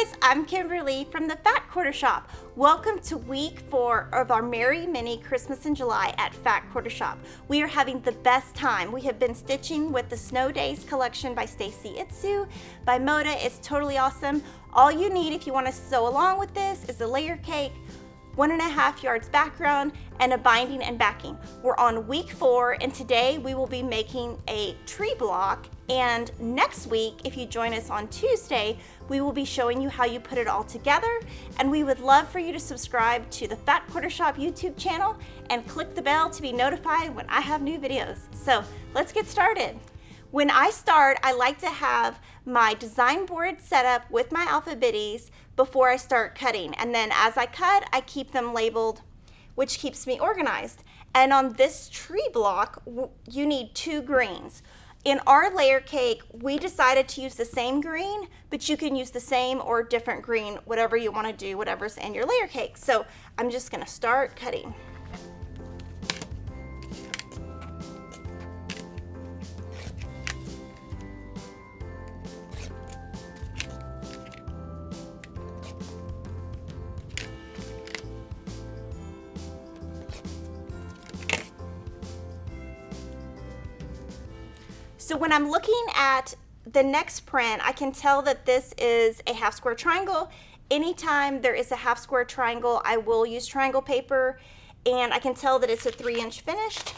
guys, I'm Kimberly from the Fat Quarter Shop. Welcome to week 4 of our Merry Mini Christmas in July at Fat Quarter Shop. We are having the best time. We have been stitching with the Snow Days collection by Stacy Itsu by Moda. It's totally awesome. All you need if you want to sew along with this is a layer cake, 1.5 yards background, and a binding and backing. We're on week 4, and today we will be making a tree block, and next week, if you join us on Tuesday, we will be showing you how you put it all together, and we would love for you to subscribe to the Fat Quarter Shop YouTube channel and click the bell to be notified when I have new videos. So let's get started. When I start, I like to have my design board set up with my alpha biddies before I start cutting. And then as I cut, I keep them labeled, which keeps me organized. And on this tree block, you need 2 greens. In our layer cake, we decided to use the same green, but you can use the same or different green, whatever you want to do, whatever's in your layer cake. So I'm just going to start cutting. So when I'm looking at the next print, I can tell that this is a half square triangle. Anytime there is a half square triangle, I will use triangle paper, and I can tell that it's a 3-inch finished.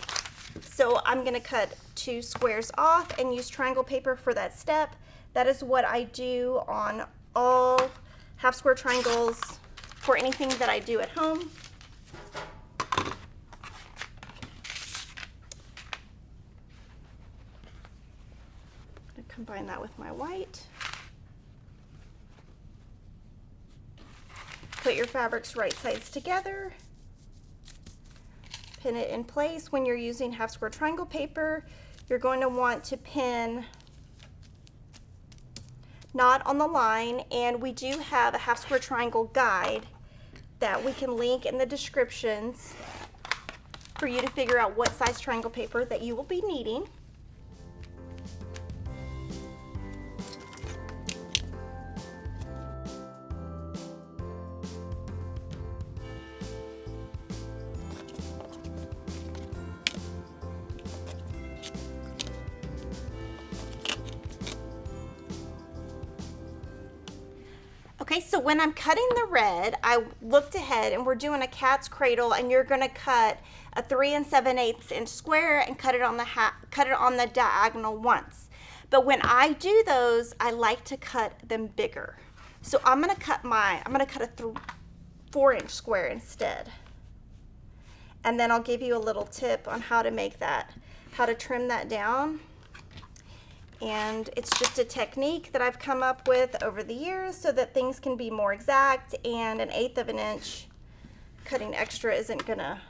So I'm gonna cut 2 squares off and use triangle paper for that step. That is what I do on all half square triangles for anything that I do at home. Combine that with my white. Put your fabrics right sides together. Pin it in place. When you're using half square triangle paper, you're going to want to pin not on the line, and we do have a half square triangle guide that we can link in the descriptions for you to figure out what size triangle paper that you will be needing. Okay, so when I'm cutting the red, I looked ahead and we're doing a cat's cradle, and you're gonna cut a 3 7/8 inch square and cut it on the diagonal once. But when I do those, I like to cut them bigger. So I'm gonna cut a 4-inch square instead. And then I'll give you a little tip on how to make that, how to trim that down. And it's just a technique that I've come up with over the years so that things can be more exact, and 1/8 of an inch cutting extra isn't gonna,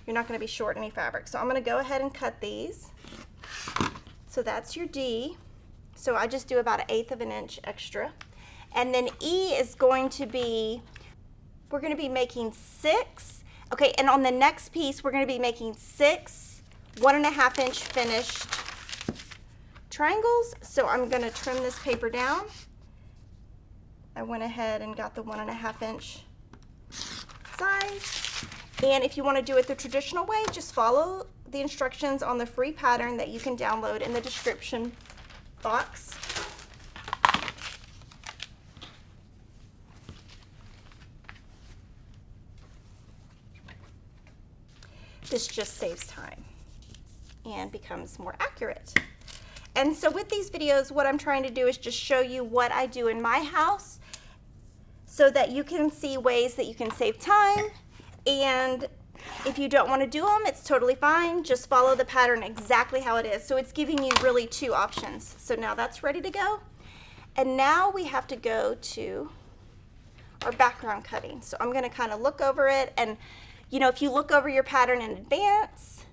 you're not gonna be short any fabric. So I'm gonna go ahead and cut these. So that's your D. So I just do about 1/8 of an inch extra. And then E is going to be, we're gonna be making 6. Okay, and on the next piece, we're gonna be making 6 1.5 inch finished triangles. So I'm going to trim this paper down. I went ahead and got the 1.5 inch size. And if you want to do it the traditional way, just follow the instructions on the free pattern that you can download in the description box. This just saves time and becomes more accurate. And so with these videos, what I'm trying to do is just show you what I do in my house so that you can see ways that you can save time. And if you don't want to do them, it's totally fine. Just follow the pattern exactly how it is. So it's giving you really 2 options. So now that's ready to go. And now we have to go to our background cutting. So I'm going to kind of look over it. And you know, if you look over your pattern in advance,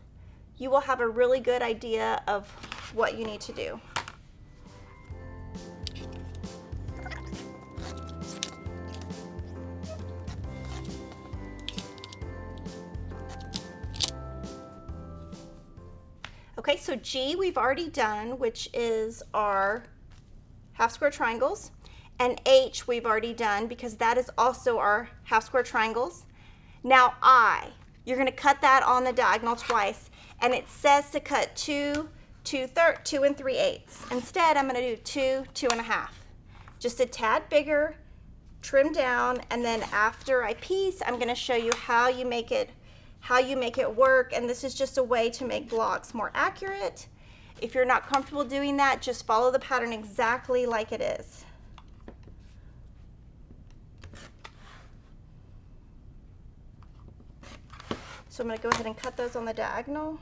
you will have a really good idea of what you need to do. Okay, so G we've already done, which is our half square triangles. and H we've already done because that is also our half square triangles. Now you're going to cut that on the diagonal twice, and it says to cut 2 3/8. Instead, I'm going to do 2 2.5. Just a tad bigger, trim down, and then after I piece, I'm going to show you how you make it work. And this is just a way to make blocks more accurate. If you're not comfortable doing that, just follow the pattern exactly like it is. So I'm going to go ahead and cut those on the diagonal.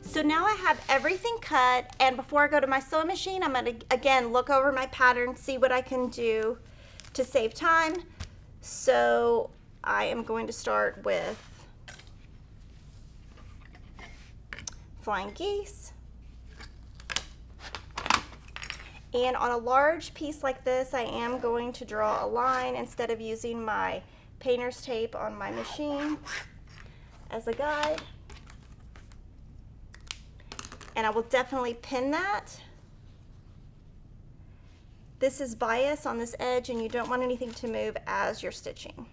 So now I have everything cut, and before I go to my sewing machine, I'm going to again look over my pattern, see what I can do to save time. So I am going to start with flying geese. And on a large piece like this, I am going to draw a line instead of using my painter's tape on my machine as a guide. And I will definitely pin that. This is bias on this edge, and you don't want anything to move as you're stitching.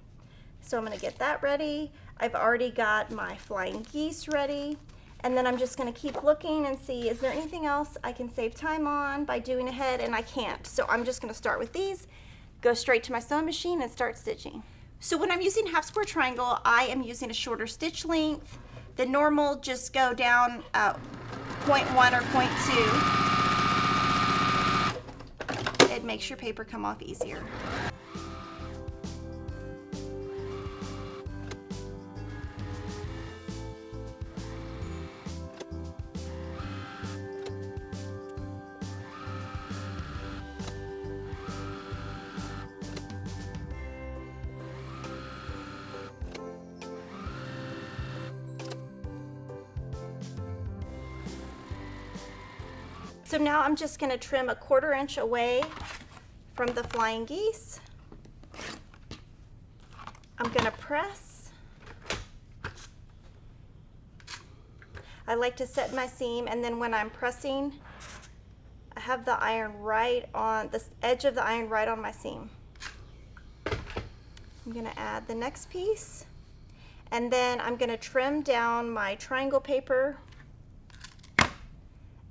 So I'm going to get that ready. I've already got my flying geese ready. And then I'm just going to keep looking and see, is there anything else I can save time on by doing ahead? And I can't. So I'm just going to start with these, go straight to my sewing machine, and start stitching. So when I'm using half square triangle, I am using a shorter stitch length than normal. Just go down 0.1 or 0.2. It makes your paper come off easier. So now I'm just going to trim a 1/4 inch away from the flying geese. I'm going to press. I like to set my seam, and then when I'm pressing, I have the iron right on the edge of the iron right on my seam. I'm going to add the next piece, and then I'm going to trim down my triangle paper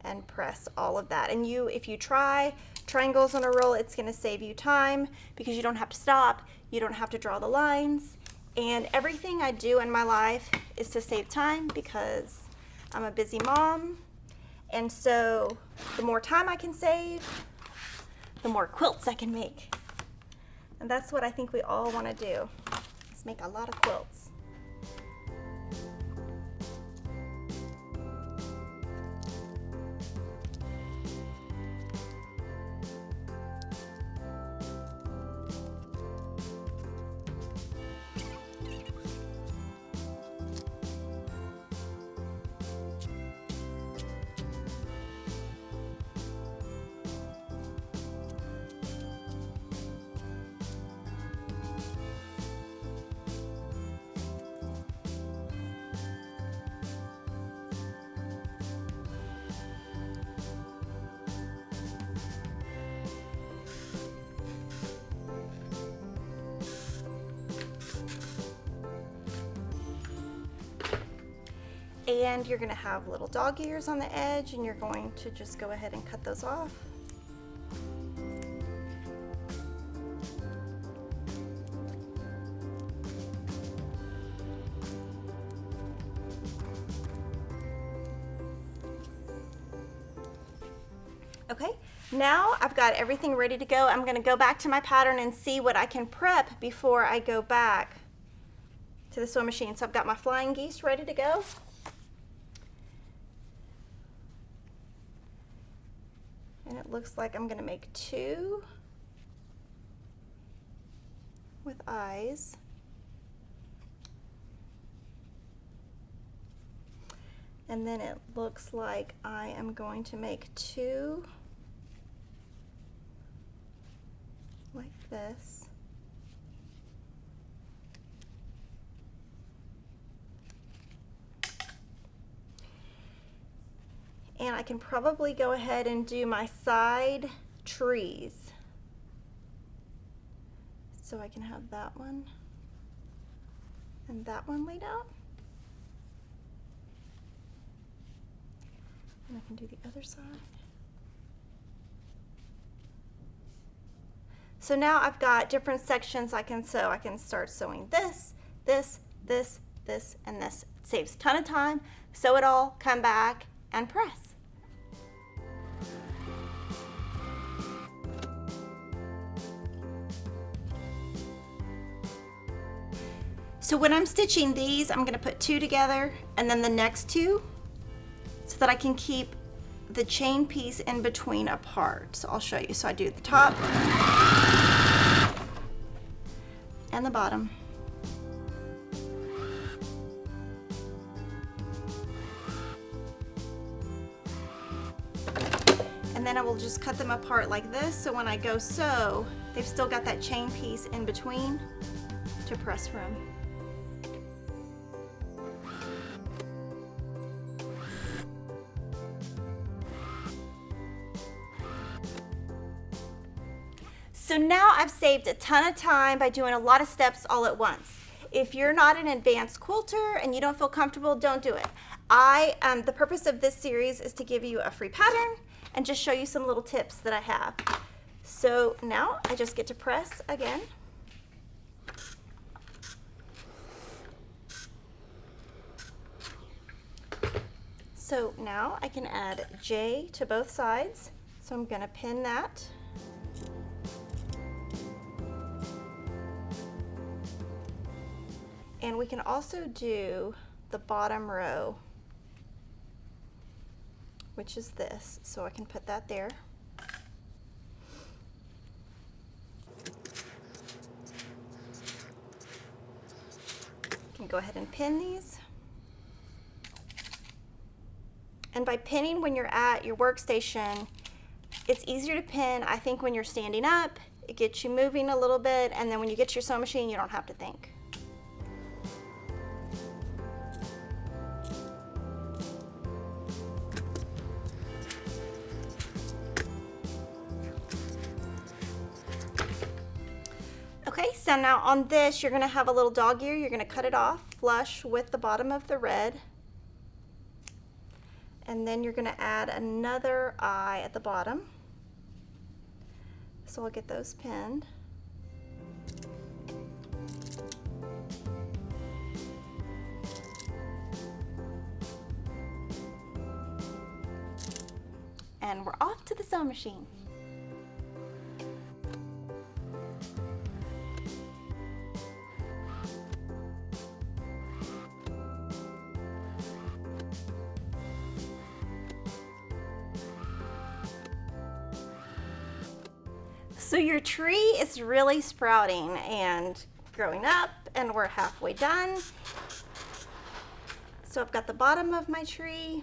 and press all of that. And if you try triangles on a roll, it's going to save you time because you don't have to stop, you don't have to draw the lines, and everything I do in my life is to save time because I'm a busy mom. And so the more time I can save, the more quilts I can make. And that's what I think we all want to do, is make a lot of quilts. And you're going to have little dog ears on the edge, and you're going to just go ahead and cut those off. Okay, now I've got everything ready to go. I'm going to go back to my pattern and see what I can prep before I go back to the sewing machine. So I've got my flying geese ready to go. And it looks like I'm going to make 2 with eyes. And then it looks like I am going to make 2 like this. And I can probably go ahead and do my side trees. So I can have that one and that one laid out. And I can do the other side. So now I've got different sections I can sew. I can start sewing this, this, this, this, and this. It saves a ton of time. Sew it all, come back, and press. So when I'm stitching these, I'm going to put 2 together and then the next 2 so that I can keep the chain piece in between apart. So I'll show you. So I do the top and the bottom. And then I will just cut them apart like this, so when I go sew, they've still got that chain piece in between to press from. So now I've saved a ton of time by doing a lot of steps all at once. If you're not an advanced quilter and you don't feel comfortable, don't do it. The purpose of this series is to give you a free pattern and just show you some little tips that I have. So now I just get to press again. So now I can add J to both sides. So I'm going to pin that. And we can also do the bottom row, which is this. So I can put that there. You can go ahead and pin these. And by pinning when you're at your workstation, it's easier to pin, I think, when you're standing up. It gets you moving a little bit, and then when you get to your sewing machine, you don't have to think. Okay, so now on this, you're going to have a little dog ear. You're going to cut it off flush with the bottom of the red. And then you're going to add another eye at the bottom. So I'll get those pinned. And we're off to the sewing machine. So your tree is really sprouting and growing up, and we're halfway done. So I've got the bottom of my tree,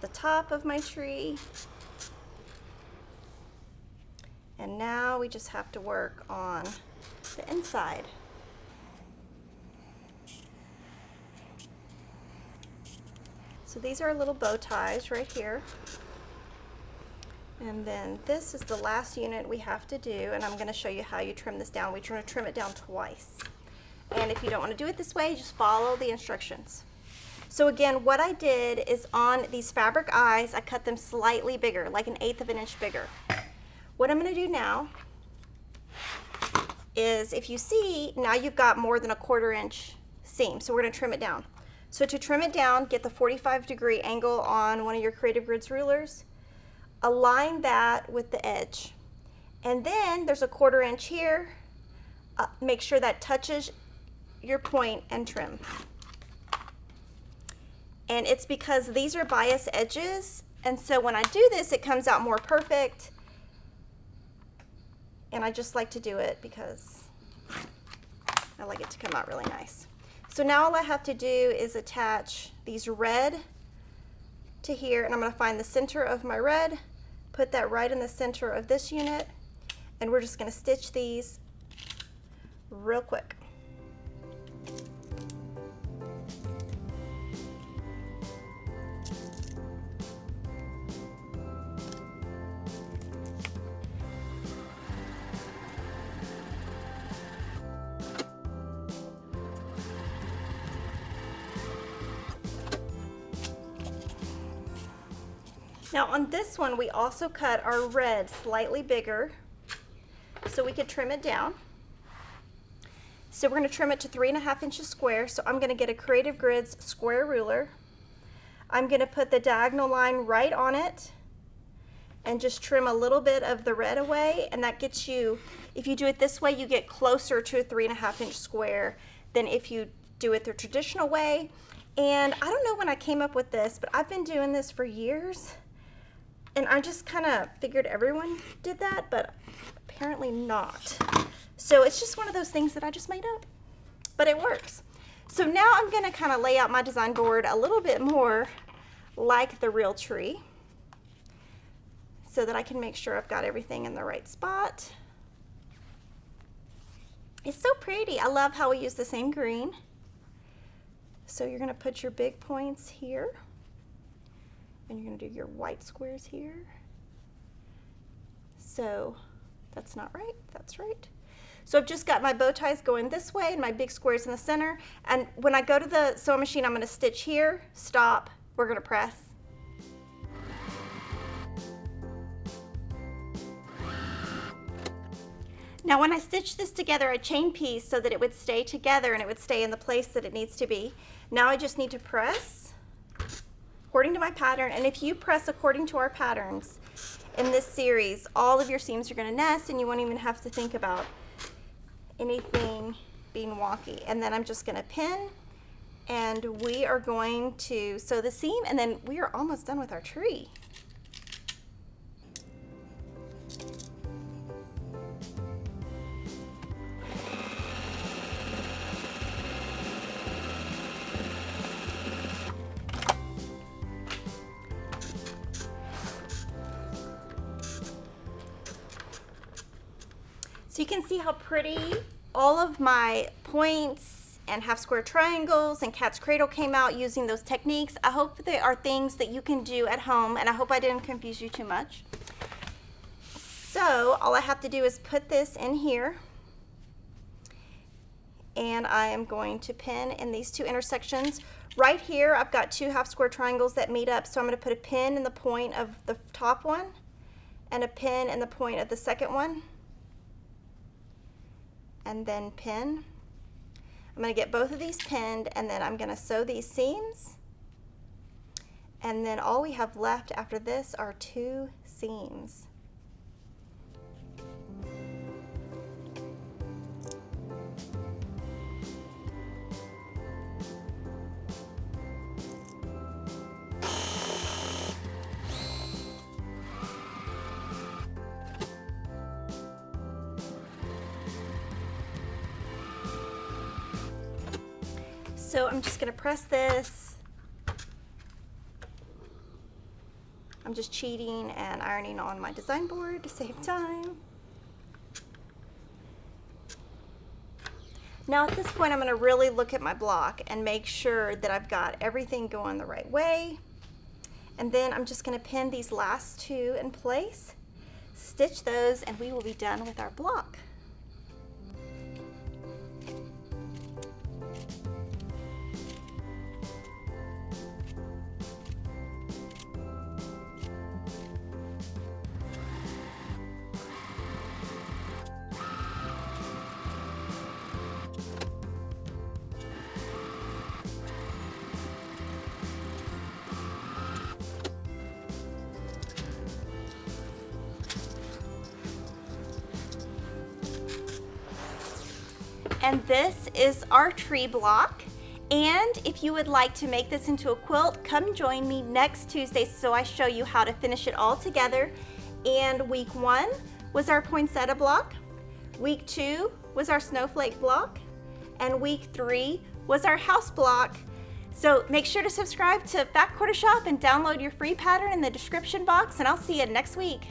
the top of my tree, and now we just have to work on the inside. So these are little bow ties right here. And then this is the last unit we have to do, and I'm going to show you how you trim this down. We're going to trim it down twice. And if you don't want to do it this way, just follow the instructions. So again, what I did is on these fabric eyes, I cut them slightly bigger, like 1/8 of an inch bigger. What I'm going to do now is, if you see, now you've got more than a 1/4 inch seam. So we're going to trim it down. So to trim it down, get the 45-degree angle on one of your Creative Grids rulers. Align that with the edge, and then there's a 1/4 inch here. Make sure that touches your point and trim. And it's because these are bias edges, and so when I do this, it comes out more perfect. And I just like to do it because I like it to come out really nice. So now all I have to do is attach these red to here, and I'm going to find the center of my red, put that right in the center of this unit, and we're just going to stitch these real quick. Now on this one, we also cut our red slightly bigger so we could trim it down. So we're going to trim it to 3.5 inches square. So I'm going to get a Creative Grids square ruler. I'm going to put the diagonal line right on it and just trim a little bit of the red away, and that gets you, if you do it this way, you get closer to a 3.5 inch square than if you do it the traditional way. And I don't know when I came up with this, but I've been doing this for years. And I just kind of figured everyone did that, but apparently not. So it's just one of those things that I just made up, but it works. So now I'm gonna kind of lay out my design board a little bit more like the real tree so that I can make sure I've got everything in the right spot. It's so pretty. I love how we use the same green. So you're gonna put your big points here, and you're going to do your white squares here. So that's not right, that's right. So I've just got my bow ties going this way and my big squares in the center. And when I go to the sewing machine, I'm going to stitch here, stop, we're going to press. Now when I stitched this together, I chain piece so that it would stay together and it would stay in the place that it needs to be. Now I just need to press according to my pattern, and if you press according to our patterns in this series, all of your seams are going to nest and you won't even have to think about anything being wonky. And then I'm just going to pin, and we are going to sew the seam, and then we are almost done with our tree. So you can see how pretty all of my points and half square triangles and cat's cradle came out using those techniques. I hope they are things that you can do at home, and I hope I didn't confuse you too much. So all I have to do is put this in here, and I am going to pin in these two intersections. Right here I've got two half square triangles that meet up, so I'm going to put a pin in the point of the top one and a pin in the point of the second one, and then pin. I'm going to get both of these pinned, and then I'm going to sew these seams, and then all we have left after this are 2 seams. So I'm just going to press this. I'm just cheating and ironing on my design board to save time. Now at this point I'm going to really look at my block and make sure that I've got everything going the right way. And then I'm just going to pin these last 2 in place, stitch those, and we will be done with our block. And this is our tree block. And if you would like to make this into a quilt, come join me next Tuesday so I show you how to finish it all together. And week 1 was our poinsettia block. Week 2 was our snowflake block. And week 3 was our house block. So make sure to subscribe to Fat Quarter Shop and download your free pattern in the description box, and I'll see you next week.